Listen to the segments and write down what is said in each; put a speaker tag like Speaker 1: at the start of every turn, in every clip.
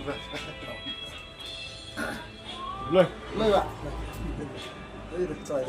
Speaker 1: เลย
Speaker 2: อ่ะจ่อย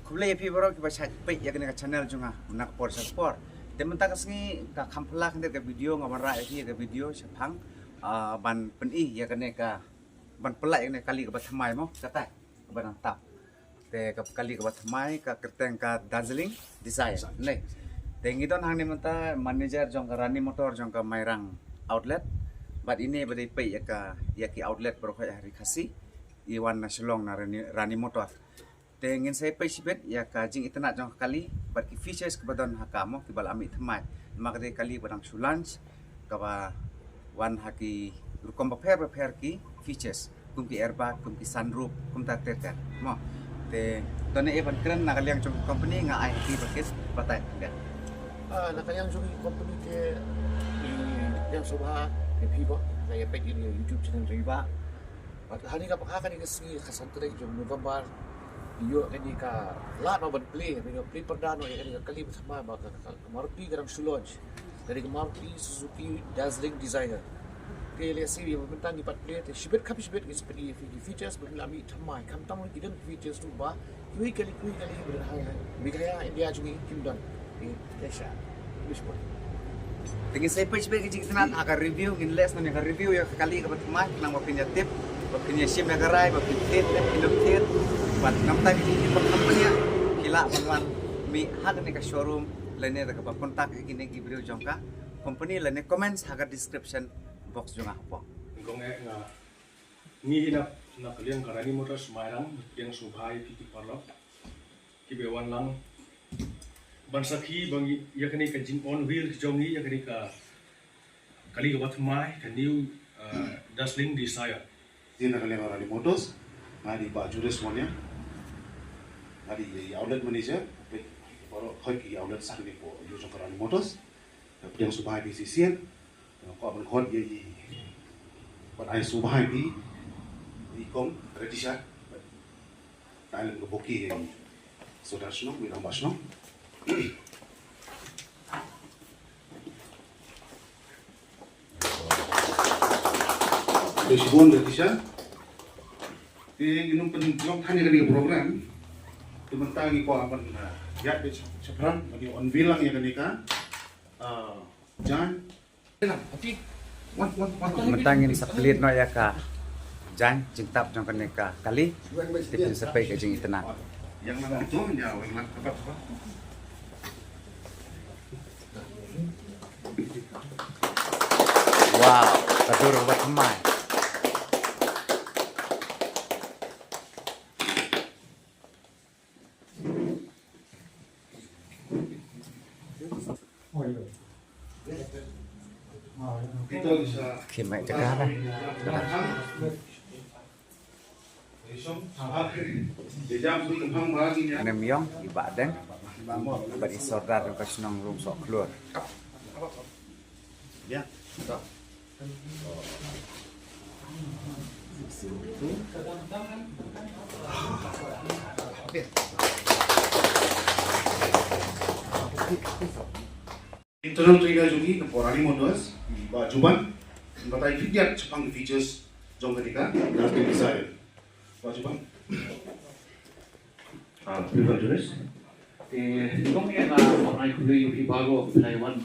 Speaker 2: คุเลยพี่บรอกbaca pe ya kena channel junga nak por support temen tak sengi ka kampla kan ke video ngamara ya ke video sepang ban peni ya kena ka ban pelak ya kali ke bathamai mo kata ban tap te ka kali ke bathamai ka kerteng ka dazzling design nei tengi don hang ni menta manager jong ka Rani Motor jong ka Mairang outlet bat ini badai pe ya ki outlet berkhoi hari khasi iwan nasional na Rani Motor Tengin saya pesibet ya kajing itu nak jong kali bagi features kebadan hakamo kibal amit thmai makde kali badang sulans kaba wan haki rukom beper ki features kum ki airbag kum ki sunroof kum ta ter mo te tone e ban kren nak liang jong company nga ai ki bakis batai ya
Speaker 1: nakayang jong company ke yang sobha ke pibo kaya pek ini YouTube channel riba pat hani ka pakha ni kasi kasantre jong November iyo kani ka lahat no ban play perdana ya kani kali bersama baka Maruti Grand Sulons dari Maruti Suzuki Dazzling Designer ke le siri membentang di pat play te shibet seperti features berlami thamai kam tamu gidan features tu ba kui kali berhal bigaya India jungi kimdan kesha bispon
Speaker 2: Tingin saya pesibet kajing itu nak akan review in less nang akan review ya kali ke batmai nang mapinya tip mapinya sim ya garai mapinya tip indoket buat nampak ini company kila banwan mi hak ni ka showroom lene da ka kontak ini gibriu jongka company lene comments haga description box jonga po
Speaker 3: ngong nga ni na kalian Rani Motor Semarang yang subhai piti parlo kibewan lang bansaki bangi yakni ka jing on wheel jongi yakni ka kali ka batmai ka new Dazzling Desire
Speaker 4: Dia nak kalian Rani Motors mari baju semuanya hari outlet manager baru kaki outlet sah ni po yo jong Rani Motors yang subhai bi sisian ko ban khot ye ban ai subhai bi kom redisha talen ko boki so dasno mi rambasno Desibon redisha inum penjong tani kali program tementang ko apan ya be sepran bagi on bilang ya kenika jan
Speaker 1: tapi
Speaker 2: mentangin saplit no ya ka jan jingtap jong kaneka kali tipin sapai kajing itu nak
Speaker 4: yang mana itu ya yang apa
Speaker 2: wow kadur buat mai
Speaker 4: kita bisa
Speaker 2: kimek cakap lah Nemyong ibadan bagi saudara yang kesenang room sok keluar
Speaker 4: ya internal trigger juga ke Rani Motors bajuban batai fiat sepang features jong ketika Dazzling Desire bajuban
Speaker 1: pribadi jelas kong ya na orang kuliah di bago Taiwan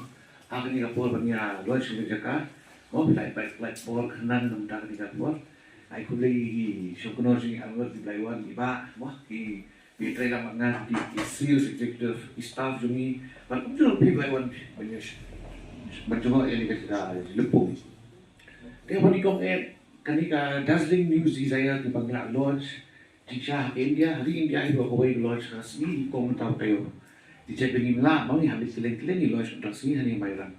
Speaker 1: akan ni kapal banya luar sudah jaka mau pilih baik pol kanan tentang ni kapal ai kuliah syukur sih anggap di Taiwan iba wah di trainer mana di sales executive staff jumi kan betul di Taiwan banyak macam yang kita lepung dia pun kong kanika Dazzling New Desire di Bangla launch di India hari India itu kawai launch resmi kong tahu tayo di Japan lah mau ni habis keleng launch resmi hari Mairang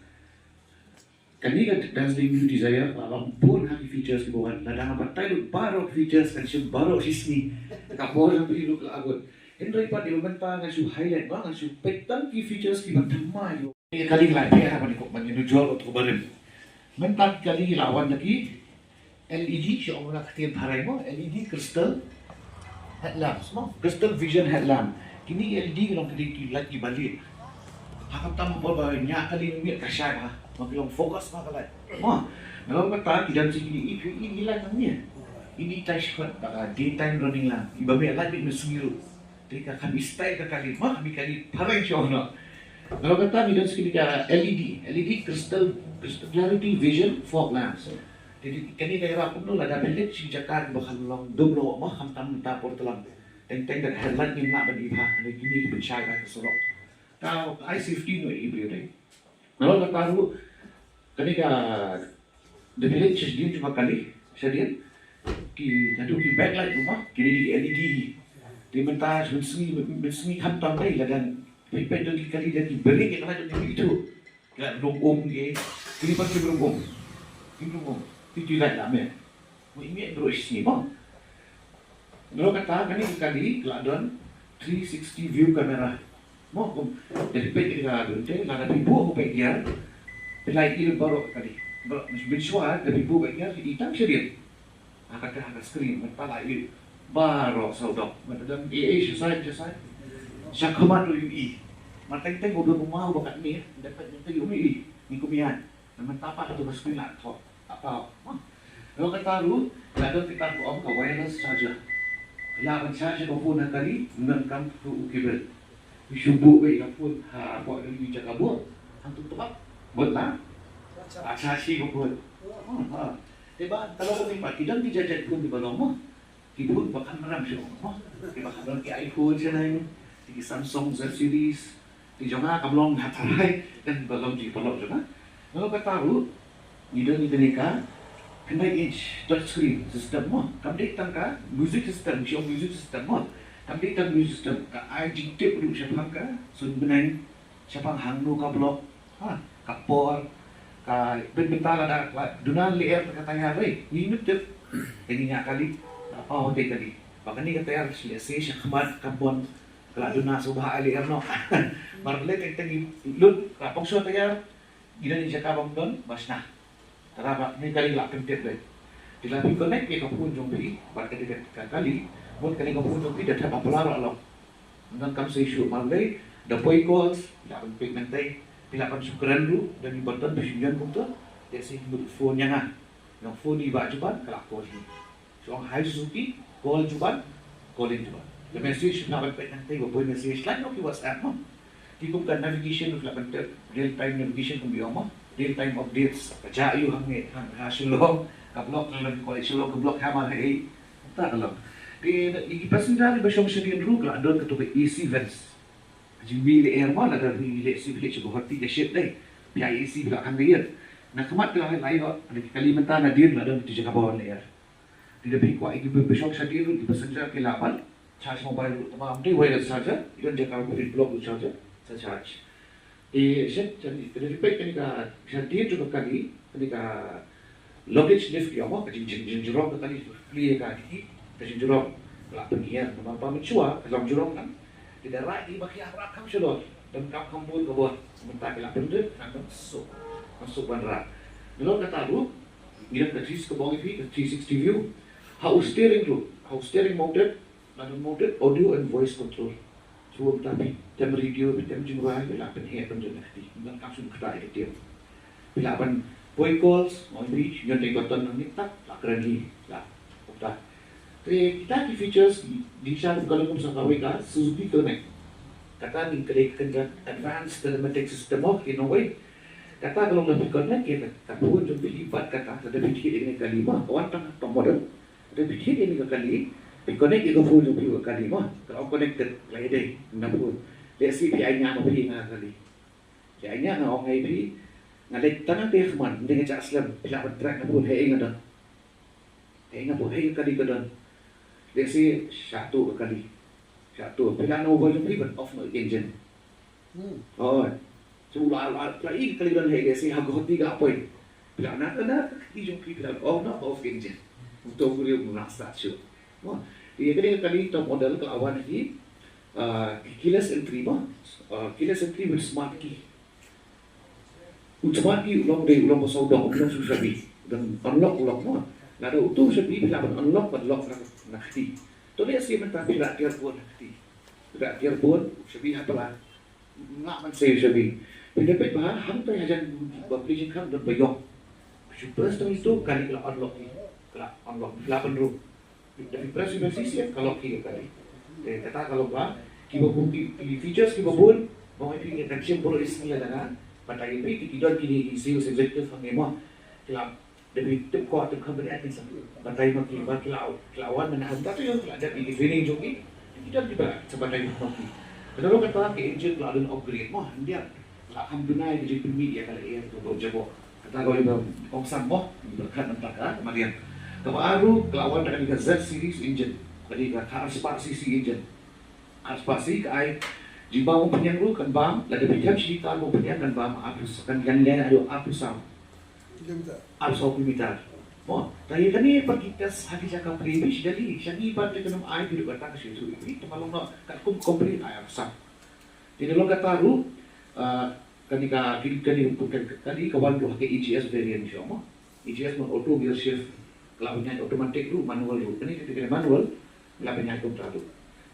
Speaker 1: kanika Dazzling New Desire alam pun hari features di bawah ladang apa tayo baru features kan sih baru sisni kapor sampai lu kelagut Henry pa di momenta nga su highlight ba nga su petan ki features ki batama yo kali lagi apa ni kok man jual atau barin mentan kali lawan lagi LED siya ang mga katiyang haray mo LED crystal headlamps mo crystal vision headlamp kini LED lang kali lagi balik hakam tamo ba niya kali niya kasya ba magilong focus pa kalay Kalau kata tidak segini itu ini hilang namanya. Ini time daytime running lah. Iba may alagid na sumiru. Tika kami style ka kali kami kali parang siya no. Kalau kata tidak segini ka LED crystal clarity vision fog lamps. Jadi kani kaya rapon no lada pilit si Jakarta bakal long doblo mo hamtam tapor telang. Teng dat headlight ni na ban iba na gini bencay ka sorok. Tao I-50 no ibrio dai. Kalau kata ru kani ka depilit siya din cuma kali siya din ki backlight rumah kini di LED di mentas mensengi hantam dai ladan pipet do kali dan diberi kita ada di itu kira longom ke kini pakai longom itu light lah me mo ini terus ni bang kalau kata kani kali ladon 360 view kamera mo dari pipet kita ada deh ladan ibu ko pegiar pelai itu baru kali baru visual dari ibu pegiar hitam sedikit akan screen pala itu baru saudok macam siya kaman UI mateng-teng udah mau bakat ni dapat nanti UI ni kumian naman tapak itu screen laptop apa kalau kata lu ada kita buat ke wireless charger kailangan charger ko phone kali ngam tu kabel isubu ke phone ha buat ni jaga buat ang tutup buat lah charge ko buat diba kalau ko may tidak dijajad pun di balong mo kipun bakal maram siya mo di bakal maram ki iPhone siya na yun di Samsung Z series di jonga kablong hataray dan balong di balong jonga kalau kataru ida ni denika kena edge touchscreen system mo kamde tangka music system siya music system mo kamde tang music system ka IG tip lu siya pangka sun benang siya pang hangno kablok kapor ka bentar ada dunan liar katanya re minut tip ini nya kali apa hotel kali bahkan ni kata yang siya khamat kabon kala dunan subha liar no marle teng lut kapong so tayar gina ni siya kabong don basna tara ni kali la pentet re dilapi connect ke kapun jombi pada dekat kali buat kali kapun jombi dah apa pelar lo nang kam se issue marle the boy calls la pigment pilapan syukuran dulu dan ibadah bersyukuran pun tu dia sih phone yang yang phone iba juban kalau call ni so high Suzuki call juban calling juban the message nak dapat nanti buat message lain okey WhatsApp no kita kan navigation untuk dapat real time navigation pun biar mah real time updates kerja you hang hasilong kablok dalam koleksi lo kablok hamar hey tak kalau di pasal dari bersama sedih dulu kalau ada ketua AC vents Jimmy le air mana ada le si le cuba hati dia shit deh pihak AC belakang dia nak kemat tu lain ada Kalimantan ada dia ada di jaga bawah le air di depan kuat itu besok saja di passenger ke lapan charge mobile tamam dia wireless charger itu jaga mobil block charger saya charge shit jadi repeat ni ka dia juga kali ni ka luggage lift dia mau kecil jurong kali beli ka di jurong belakang dia apa mencua dalam jurong kan tidak lagi bagi rakam sudah dan kampung kebun sementara kita pendek nak masuk bandara. Kalau kata lu, dia kerja ke bawah ini 360 view, house steering mounted, lalu mounted audio and voice control. Cuma tapi tem radio, tem jumlah bila penhek pendek nanti, dan kampung kita itu dia. Bila pan voice calls, mau beach, yang tingkatan nanti tak keren lah, udah. Kita di features di sana kalau kamu sama WK Suzuki Connect kata ni kerja advanced telematic system in a way kata kalau lebih connect kita pun jumpa lipat kata ada fikir ini kali mah kawan tang model ada fikir ini kali di connect itu full jumpa kali mah kalau connected lagi deh nampu dia si PI nya mau pergi kali PI nya ngau ngai pi ngalek tanah teh man dengan cak slam bila track nampu hei ngada kali kadan dia si satu kali bila no boleh private off no engine oh cuma lagi kali dan hei dia si hagot tiga poin bila nak hijau bila off no off engine untuk beliau merasa sure dia kali top model ke awan ini keyless entry keyless entry with smart key smart key ulang pasal dah ulang susah dan unlock mah nada utuh sabi bila unlock nakti to dia si mentah bila dia pun nakti bila dia pun sabi hatalah nak man say sabi bila bet bah hang tay hajan baplijin kan dan bayong Press itu kali kalau unlock ni, kalau unlock, lapan room. Tapi press itu sisi kalau kali. Kata kalau kita pilih features kita pun, mau pilih action pun isinya dengan, pakai ini kita pilih sales executive hangema, kalau dari top kuat top company ada sah, pakai maki, pakai lawan mana hantar tu yang ada di training joki, kita juga sebagai maki. Kalau kata ke engine kalau ada upgrade, mah dia alhamdulillah jadi media kalau ia tu berjabo. Kata kalau ibu kongsan mah berkat nampak kemudian. Kebaru kelawan dengan Z series engine, jadi kata RSPAC engine. RSPAC kai jibang mo penyang ru kan bang, lada pijam cerita mo penyang kan bang, apus kan yang lain ada apusam. Apusam kumitar. Oh, tapi kan ni pergi tes hati cakap previous jadi syani ibarat dengan ai hidup kata ke situ. Ini terlalu nak kat komplit ai apusam. Jadi lo kata ru ketika kali kawan tu pakai EGS variant semua. EGS mau auto gear shift, kalau punya automatic tu manual tu. Ini kita manual, kalau punya itu terlalu.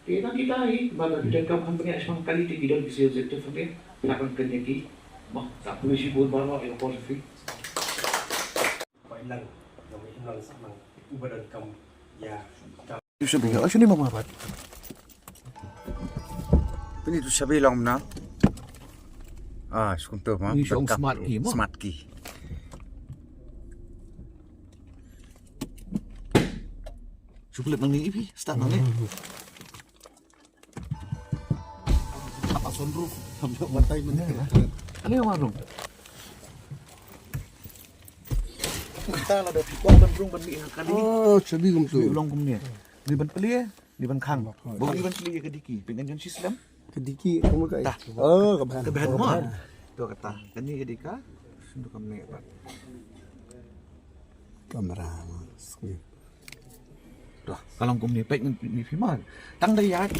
Speaker 1: Kita ini bagai kita company asal kali tidak bisa executive ni, lakukan kerja ki, mah tak boleh sih buat baru yang positif.
Speaker 3: Ilang yang ilang sama ubadan kamu ya.
Speaker 4: Yusuf bilang, "Asyik ni mama apa?"
Speaker 2: Ini tu sabi long na. Sekuntar mah.
Speaker 1: Ni siang smart key mah.
Speaker 2: Smart key.
Speaker 1: Sulit nang ni ipi, start nang ni. Apa sunroof?
Speaker 4: Sampai matai mana?
Speaker 1: Ano yung marong? Kita lah dari kuat dan rung ban ni kali.
Speaker 4: Oh, sabi kamu tu.
Speaker 1: Ulang kum ni. Di ban peli di ban khang. Bawa di ban peli ke diki. Pengen jan sistem.
Speaker 4: Kediki kamu kat.
Speaker 1: Dah.
Speaker 4: Oh, kebahan.
Speaker 1: Kebahan mo. Tu kata. Kani ke dika. Sundu kam ni apa?
Speaker 4: Kamera.
Speaker 1: Dah. Kalau kum ni pek ni firman. Tang dayat.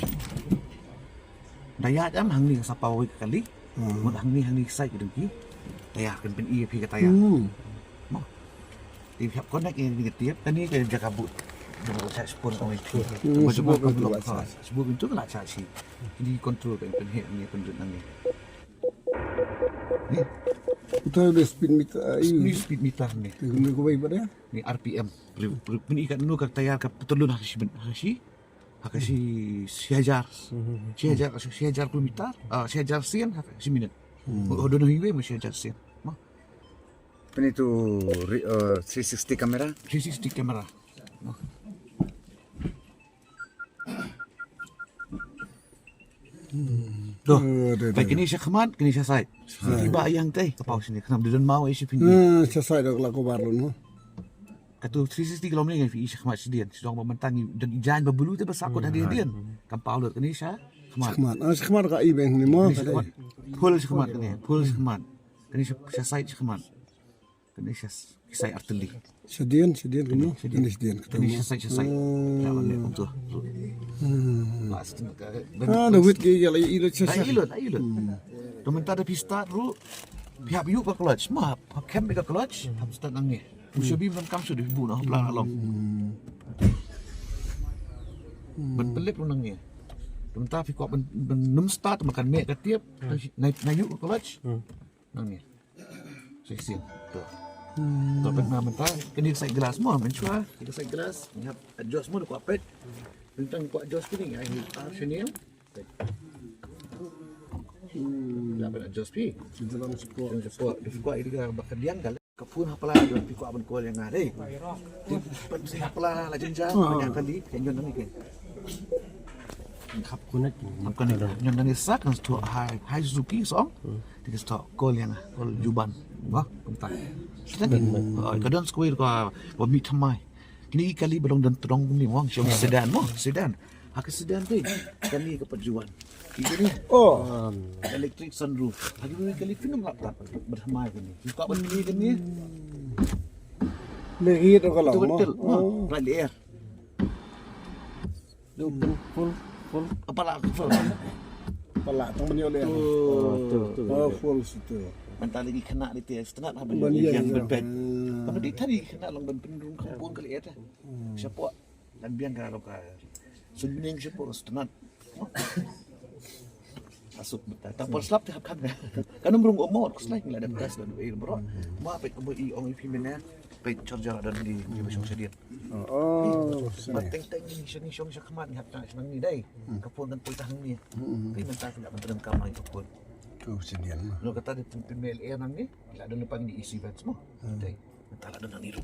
Speaker 1: Dayat am hang ni sapau kali. Mun hang ni sai ke diki. Dayat kan pen EP kata ya. Di pihak konek ini tiap kan ni kerja kabut. Dengan saya sepun orang itu. Sebab sebab itu lah casi. Ini kontrol kan penhek ni penduduk nang ni. Ni
Speaker 4: Itu ada speed meter.
Speaker 1: ni speed meter ni.
Speaker 4: Ini kau baik pada?
Speaker 1: Ni RPM. Ni ikat dulu kat tayar kat petulun Hakashi sihajar kilometer. Sihajar sen hakashi minit. Hodono highway mo sihajar sen.
Speaker 2: Ini tu 360 kamera.
Speaker 1: 360 kamera. Doh, baik ini saya kemat, kini saya sai. Tiba yang teh kapau sini, kenapa dia mau isi pinggir.
Speaker 4: Saya dah laku baru no.
Speaker 1: Katu 360 km ni isi kemat sedian, sedang mementangi dan ijan berbulu tu besar kot hadiah dia. Kapau lut kini saya kemat.
Speaker 4: Sekemat kat ibang ni mah.
Speaker 1: Full kemat kini, full kemat. Kini saya sai kemat. Kini saya kisah artili.
Speaker 4: Sedian kamu. Ini sedian.
Speaker 1: Kini saya sai. Ya mana untuk.
Speaker 4: Dah wait kaya lagi ilut saya.
Speaker 1: Ilut. Teman tak ada pista ru. Pihak biu ke clutch, mah camp ke clutch, habis tak nangis. Musubi menkam sudah ibu nak pelan alam. Berpelik pun nangis. Teman tak fikir ben start makan mek ketiap naik ke clutch. Nangis. Seksi. Tu. Tapi mentah kena sai gelas semua mencua. Kita sai gelas, ingat adjust semua kuat pet. Tentang kuat adjust ni ai sini. Dapat adjust pi.
Speaker 4: Dalam support.
Speaker 1: Support. Kuat ini bakal diang kali. Kepun apalah dia pi kuat ben kuat yang ada. Dia apalah la jenjang banyak kali yang ni kan. Khap kunat. Bukan itu. Yang ni sak kan tu hai Suzuki song. Dia stok kol yang kol juban. Wah, entah. Kadang square ko mi thamai. Kini kali belum dan terong ni wang sedan. Hak sedan tu kali ke perjuan. Ini
Speaker 4: Oh,
Speaker 1: electric sunroof. Lagi ni kali film laptop berhamai ni. Buka ban ni kan ni.
Speaker 4: lagi tu kalau
Speaker 1: Betul.
Speaker 4: mau.
Speaker 1: Right air. Dia full apa full.
Speaker 4: Palak tang banyak dia. Oh, full situ.
Speaker 1: Mentah lagi kena di tes setengah lah
Speaker 4: Ban
Speaker 1: yang
Speaker 4: yang
Speaker 1: berbed. Kalau di tadi kena long ban pendung kampung kali ya. Siapa dan biang kalau ka. Sebenarnya siapa setengah. Masuk betul. Tanpa slap tiap kan. Kan berung umur keslai nggak ada tes dan bro. Mau apa itu i ong pimena. Pe charger dan di besok sedia.
Speaker 5: Oh,
Speaker 1: Penting tinggi sini syong syakman hat tak senang ni dai. Kapun kan pultah ni. Tapi mentah tidak menterang kamar itu pun.
Speaker 5: tuh sedian mah.
Speaker 1: Lo kata di pimel nang ni, ada lupa ni isi bat semua. Dai. Mentah ada nang niru.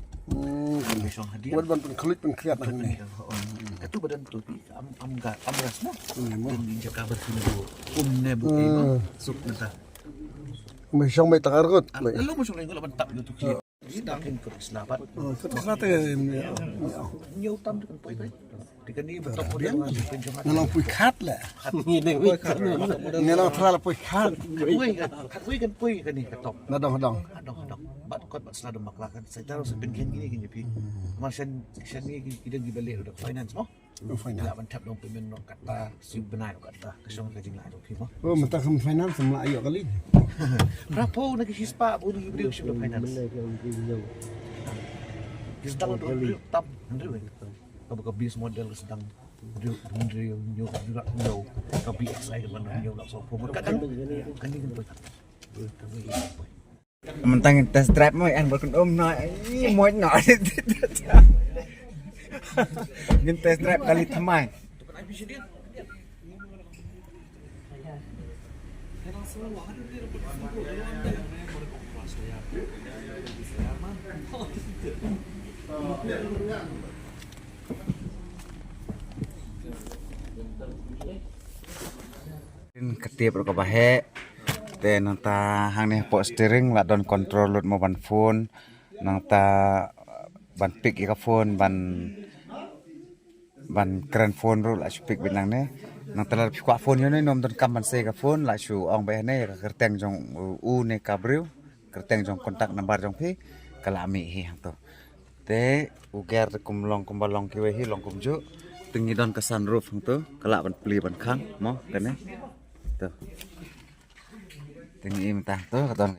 Speaker 1: Besok hadiah.
Speaker 5: Buat ban kulit pengkriat ni.
Speaker 1: Itu badan tu amras na. Dan jaga bertindu. Ne bu suk nata.
Speaker 5: May siyang may takarot.
Speaker 1: Lalu mo sung linggo laban tap gitu ki. Dakin ko islapat.
Speaker 5: Terus natin.
Speaker 1: Nyaw tam kan poy poy. Dikan ni betok mo dia penjama.
Speaker 5: Nalang puy kat lah. Nalang terlalu puy kat.
Speaker 1: Kuy kan puy kan ni katok.
Speaker 5: Nadong.
Speaker 1: Adong. Bat kot bat selada maklakan. Saya tahu sa pinkin gini pi. Masan siya ni kita gibalik udah finance mo.
Speaker 5: Finance.
Speaker 1: Laban tap dong payment no kata si benai kata kasong kajing la pi mo.
Speaker 5: Oh, mentah kem finance semua ayo kali.
Speaker 1: Rapo naghispa po ni video siya finance. Sedang tu tam ndre. Kapag business model sedang ndre yung nyo kapi excited man nyo nak so po kadang kanin po.
Speaker 2: Mentang test drive mo an bukan no mo no. Ngin test drive kali thamai. Ketip ro kabahe te nanta hang ne po steering la don control lut mo ban phone nanta ban pick ka phone ban kran phone ro la speak binang ne nanta la kwa phone yo ne nom don kam ban se ka phone la su ong be ne ka kerteng jong u ne kabriu kerteng jong kontak number jong phi kala mi hi hang to te uger kum long kum balong ki we hi long kum ju tingi don ka sunroof hang to kala ban pli ban khang mo kane to tingi im ta to ka don